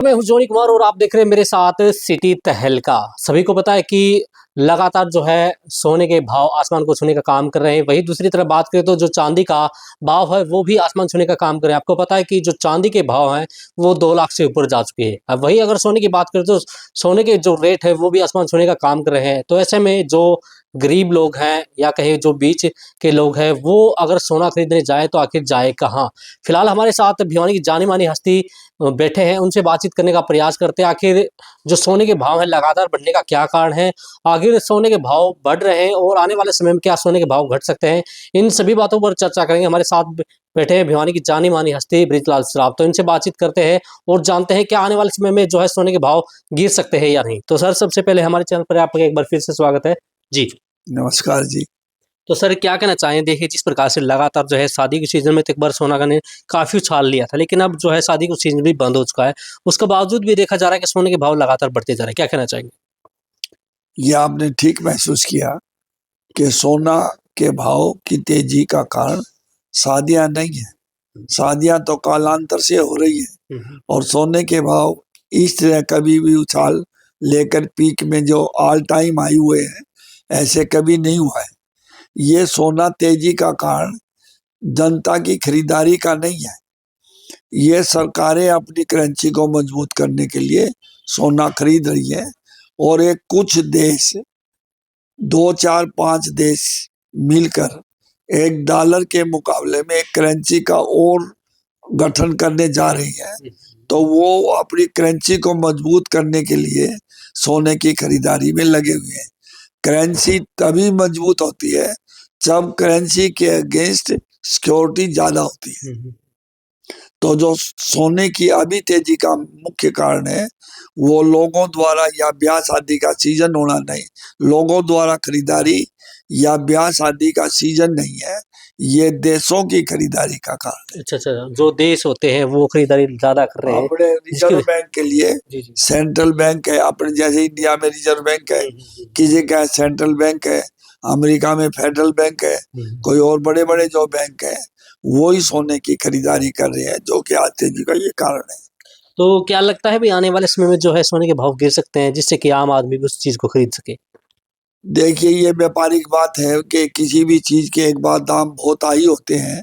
मैं हूं जोनी कुमार और आप देख रहे हैं मेरे साथ सिटी तहलका। सभी को पता है कि लगातार जो है सोने के भाव आसमान को छूने का काम कर रहे हैं। वहीं दूसरी तरफ बात करें तो जो चांदी का भाव है वो भी आसमान छूने का काम कर रहे हैं। आपको पता है कि जो चांदी के भाव हैं वो 2 लाख से ऊपर जा चुके हैं। अब वही अगर सोने की बात करें तो सोने के जो रेट है वो भी आसमान छूने का काम कर रहे हैं। तो ऐसे में जो गरीब लोग हैं या कहे जो बीच के लोग हैं वो अगर सोना खरीदने जाए तो आखिर जाए कहाँ। फिलहाल हमारे साथ भिवानी की जानी मानी हस्ती बैठे हैं, उनसे बातचीत करने का प्रयास करते हैं। आखिर जो सोने के भाव हैं लगातार बढ़ने का क्या कारण है, आखिर सोने के भाव बढ़ रहे हैं और आने वाले समय में क्या सोने के भाव घट सकते हैं, इन सभी बातों पर चर्चा करेंगे। हमारे साथ बैठे हैं भिवानी की जानी मानी हस्ती बृजलाल सराफ। तो इनसे बातचीत करते हैं और जानते हैं क्या आने वाले समय में जो है सोने के भाव गिर सकते हैं या नहीं। तो सर, सबसे पहले हमारे चैनल पर आपका एक बार फिर से स्वागत है जी। नमस्कार जी। तो सर, क्या कहना चाहें? देखिए, जिस प्रकार से लगातार जो है शादी के सीजन में तो एक बार सोना का ने काफी उछाल लिया था, लेकिन अब जो है शादी का सीजन भी बंद हो चुका है। उसके बावजूद भी देखा जा रहा है कि सोने के भाव लगातार बढ़ते जा रहे हैं। क्या कहना चाहेंगे? ये आपने ठीक महसूस किया कि सोना के भाव की तेजी का कारण शादियां नहीं है। शादियां तो कालांतर से हो रही है और सोने के भाव इस तरह कभी भी उछाल लेकर पीक में जो ऑल टाइम हाई हुए हैं, ऐसे कभी नहीं हुआ है। ये सोना तेजी का कारण जनता की खरीदारी का नहीं है। ये सरकारें अपनी करेंसी को मजबूत करने के लिए सोना खरीद रही है और एक कुछ देश, 2 4 5 देश मिलकर $1 के मुकाबले में एक करेंसी का और गठन करने जा रही है। तो वो अपनी करेंसी को मजबूत करने के लिए सोने की खरीदारी में लगे हुए हैं। करेंसी तभी मजबूत होती है जब करेंसी के अगेंस्ट सिक्योरिटी ज्यादा होती है। तो जो सोने की अभी तेजी का मुख्य कारण है वो लोगों द्वारा या ब्याह शादी का सीजन होना नहीं, लोगों द्वारा खरीदारी या ब्याह शादी का सीजन नहीं है, ये देशों की खरीदारी का कारण है। अच्छा, जो देश होते हैं वो खरीदारी ज्यादा कर रहे हैं। अपने रिजर्व बैंक के लिए जी जी। सेंट्रल बैंक है, अपने जैसे इंडिया में रिजर्व बैंक है, किसी का सेंट्रल बैंक है, अमेरिका में फेडरल बैंक है, कोई और बड़े बड़े जो बैंक है वो ही सोने की खरीदारी कर रहे हैं, जो कि आज तेजी का ये कारण है। तो क्या लगता है भी आने वाले समय में जो है सोने के भाव गिर सकते हैं, जिससे कि आम आदमी भी उस चीज को खरीद सके? देखिए, ये व्यापारिक बात है कि किसी भी चीज के एक बार दाम बहुत हाई होते हैं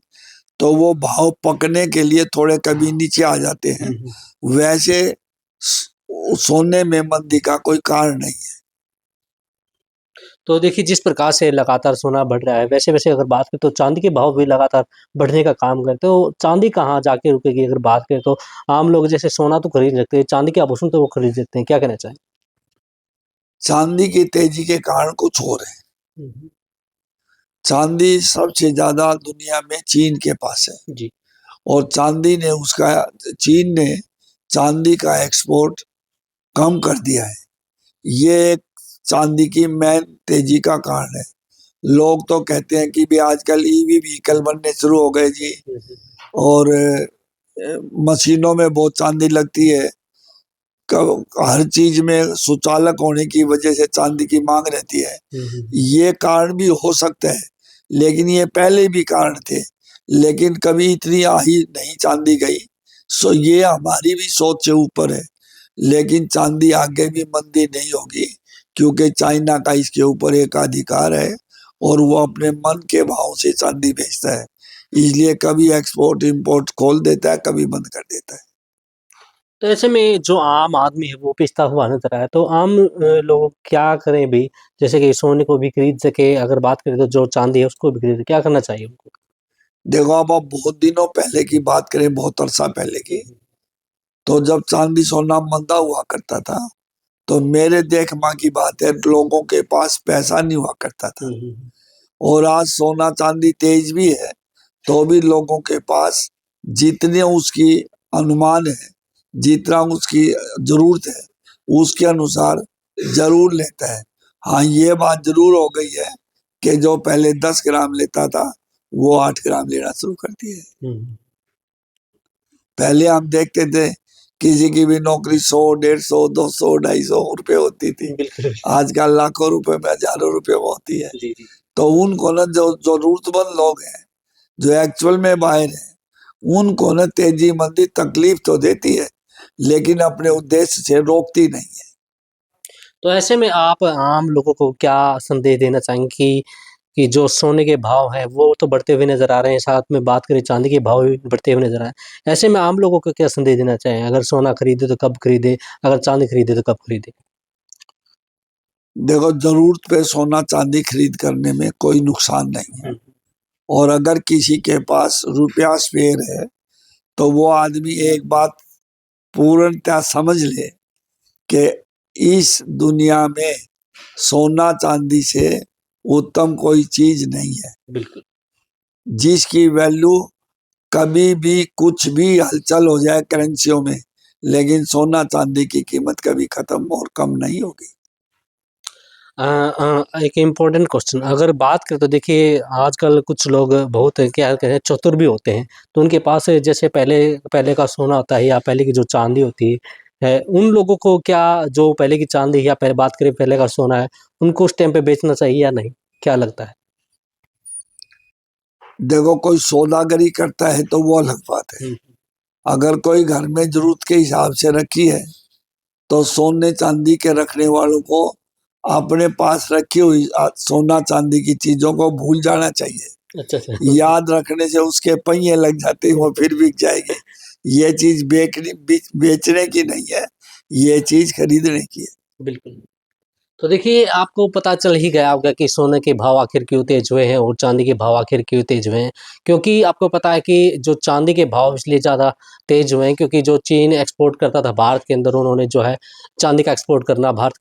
तो वो भाव पकने के लिए थोड़े कभी नीचे आ जाते हैं। वैसे सोने में मंदी का कोई कारण नहीं है। तो देखिए, जिस प्रकार से लगातार सोना बढ़ रहा है, वैसे-वैसे अगर बात करें तो चाँदी के भाव भी लगातार बढ़ने का काम करते हैं। तो चाँदी कहाँ जाके रुकेगी अगर बात करें तो? आम लोग जैसे सोना तो खरीद सकते हैं, चाँदी के आभूषण तो वो खरीद सकते हैं। क्या कहना चाहें? चांदी की तेजी के कारण कुछ और है। हुँ, हुँ। चांदी सबसे ज्यादा दुनिया में चीन के पास है जी। और चीन ने चांदी का एक्सपोर्ट कम कर दिया है। ये एक चांदी की मेन तेजी का कारण है। लोग तो कहते हैं कि भी आजकल ईवी व्हीकल बनने शुरू हो गए जी, और मशीनों में बहुत चांदी लगती है। हर चीज में सुचालक होने की वजह से चांदी की मांग रहती है। ये कारण भी हो सकता है, लेकिन ये पहले भी कारण थे, लेकिन कभी इतनी आही नहीं चांदी गई। सो ये हमारी भी सोच से ऊपर है, लेकिन चांदी आगे भी मंदी नहीं होगी, क्योंकि चाइना का इसके ऊपर एक अधिकार है और वो अपने मन के भाव से चांदी बेचता है। इसलिए कभी एक्सपोर्ट इंपोर्ट खोल देता है, कभी बंद कर देता है। तो ऐसे में जो आम आदमी है वो पिसता हुआ नज़र आया, तो आम लोग क्या करें भी? जैसे कि सोने को भी खरीद सके, अगर बात करें तो जो चाँदी है उसको भी खरीद, क्या करना चाहिए उनको? देखो, अब आप बहुत दिनों पहले की बात करें, बहुत अरसा पहले की, तो जब चांदी सोना मंदा हुआ करता था तो मेरे देख माँ की बात है, लोगों के पास पैसा नहीं हुआ करता था। और आज सोना चांदी तेज भी है तो भी लोगों के पास जितने उसकी अनुमान है, जितना उसकी जरूरत है, उसके अनुसार जरूर लेता है। हाँ, ये बात जरूर हो गई है कि जो पहले 10 ग्राम लेता था वो 8 ग्राम लेना शुरू कर दिए। पहले हम देखते थे किसी की भी नौकरी 100, 150, 200, 250 रुपए होती थी। आजकल लाखों रुपए में, हजारों रुपए में होती है। जी, जी। तो उनको ना, जो जरूरतमंद लोग हैं, जो एक्चुअल में बाहर हैं, उनको ना तेजी मंदी तकलीफ तो देती है, लेकिन अपने उद्देश्य से रोकती नहीं है। तो ऐसे में आप आम लोगों को क्या संदेश देना चाहेंगे कि जो सोने के भाव हैं वो तो बढ़ते हुए नज़र आ रहे हैं, साथ में बात करें चाँदी के भाव भी बढ़ते हुए नज़र आ रहे हैं। ऐसे में आम लोगों को क्या संदेश देना चाहें? अगर सोना खरीदे तो कब खरीदे? अगर चाँदी खरीदे तो कब खरीदे? देखो, जरूरत पे सोना चांदी खरीद करने में कोई नुकसान नहीं है, और अगर किसी के पास रुपया स्पेयर है तो वो आदमी एक बात पूर्णतः समझ ले कि इस दुनिया में सोना चांदी से उत्तम कोई चीज नहीं है, बिल्कुल। जिसकी वैल्यू कभी भी कुछ भी हलचल हो जाए करेंसियों में, लेकिन सोना चांदी की कीमत कभी खत्म और कम नहीं होगी। एक इम्पोर्टेंट क्वेश्चन अगर बात करें तो देखिए आजकल कुछ लोग बहुत क्या कहते हैं चतुर भी होते हैं, तो उनके पास जैसे पहले पहले का सोना होता है या पहले की जो चांदी होती है, उन लोगों को क्या जो पहले की चांदी या पहले बात करें पहले का सोना है, उनको उस टाइम पे बेचना चाहिए या नहीं? क्या लगता है? देखो, कोई सौदागरी करता है तो वो अलग बात है। अगर कोई घर में जरूरत के हिसाब से रखी है तो सोने चांदी के रखने वालों को अपने पास रखी हुई सोना चांदी की चीजों को भूल जाना चाहिए। अच्छा, अच्छा। याद रखने से उसके पहिए लग जाते हैं, वो फिर बिक जाएगी। ये चीज बेचने की नहीं है, ये चीज खरीदने की है। बिल्कुल। तो देखिए आपको पता चल ही गया होगा कि सोने के भाव आखिर क्यों तेज हुए हैं और चांदी के भाव आखिर क्यों तेज हुए हैं, क्योंकि आपको पता है कि जो चांदी के भाव इसलिए ज़्यादा तेज हुए हैं क्योंकि जो चीन एक्सपोर्ट करता था भारत के अंदर, उन्होंने जो है चांदी का एक्सपोर्ट करना भारत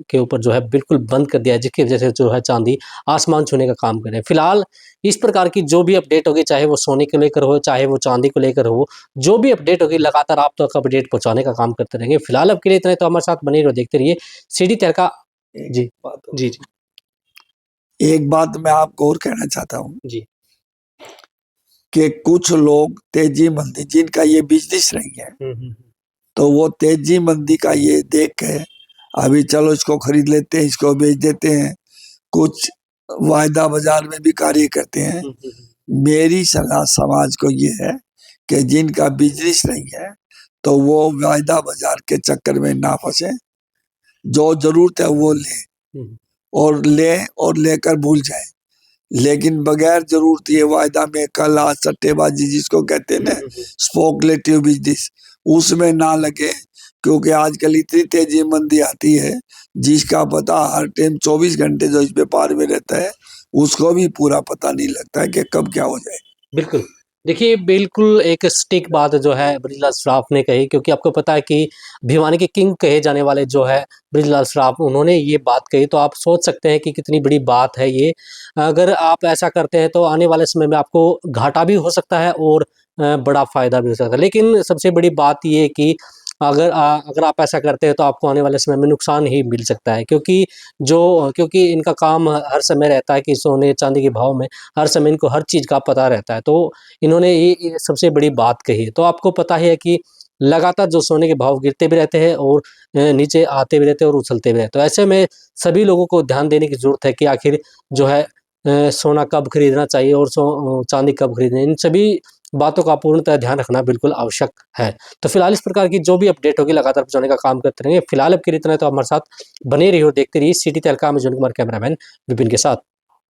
के ऊपर जो है बिल्कुल बंद कर दिया, जिसकी वजह से जो है चांदी आसमान छूने का काम करे। फिलहाल इस प्रकार की जो भी अपडेट होगी, चाहे वो सोने को लेकर हो, चाहे वो चांदी को लेकर हो, जो भी अपडेट होगी लगातार आप तक अपडेट पहुंचाने का काम करते रहेंगे। फिलहाल अब के लिए इतना ही, तो हमारे साथ बने रहो, देखते रहिए सिटी तहलका। जी, जी, जी, एक बात मैं आपको और कहना चाहता हूँ जी। कि कुछ लोग तेजी मंदी, जिनका ये बिजनेस नहीं है, तो वो तेजी मंदी का ये देख के अभी चलो इसको खरीद लेते हैं, इसको बेच देते हैं, कुछ वायदा बाजार में भी कार्य करते हैं। मेरी सलाह समाज को ये है कि जिनका बिजनेस नहीं है तो वो वायदा बाजार के चक्कर में ना फंसे, जो जरूरत है वो ले और लेकर भूल जाए, लेकिन बगैर जरूरत ये वायदा में कल आज सट्टेबाजी जिसको कहते हैं ना, स्पेकुलेटिव बिजनेस, उसमें ना लगे, क्योंकि आजकल इतनी तेजी मंदी आती है जिसका पता हर टाइम 24 घंटे जो इस व्यापार में रहता है उसको भी पूरा पता नहीं लगता है कि कब क्या हो जाए। बिल्कुल। देखिए, बिल्कुल एक सटीक बात जो है बृजलाल श्राफ ने कही, क्योंकि आपको पता है कि भिवानी के किंग कहे जाने वाले जो है बृजलाल श्राफ, उन्होंने ये बात कही, तो आप सोच सकते हैं कि कितनी बड़ी बात है ये। अगर आप ऐसा करते हैं तो आने वाले समय में आपको घाटा भी हो सकता है और बड़ा फ़ायदा भी हो सकता है। लेकिन सबसे बड़ी बात ये है कि अगर आप ऐसा करते हैं तो आपको आने वाले समय में नुकसान ही मिल सकता है, क्योंकि इनका काम हर समय रहता है कि सोने-चांदी के भाव में हर समय इनको हर चीज़ का पता रहता है। तो इन्होंने ये सबसे बड़ी बात कही है। तो आपको पता ही है कि लगातार जो सोने के भाव गिरते भी रहते हैं और नीचे आते भी रहते हैं और उछलते भी रहते हैं। तो ऐसे में सभी लोगों को ध्यान देने की ज़रूरत है कि आखिर जो है सोना कब खरीदना चाहिए और चांदी कब खरीदनी, इन सभी बातों का पूर्णतः ध्यान रखना बिल्कुल आवश्यक है। तो फिलहाल इस प्रकार की जो भी अपडेट होगी लगातार पहुँचाने का काम करते रहेंगे। फिलहाल अब के लिए इतना है, तो हमारे साथ बने रहिए और देखते रहिए सिटी तहलका। मैं जॉन कुमार, कैमरामैन विपिन के साथ।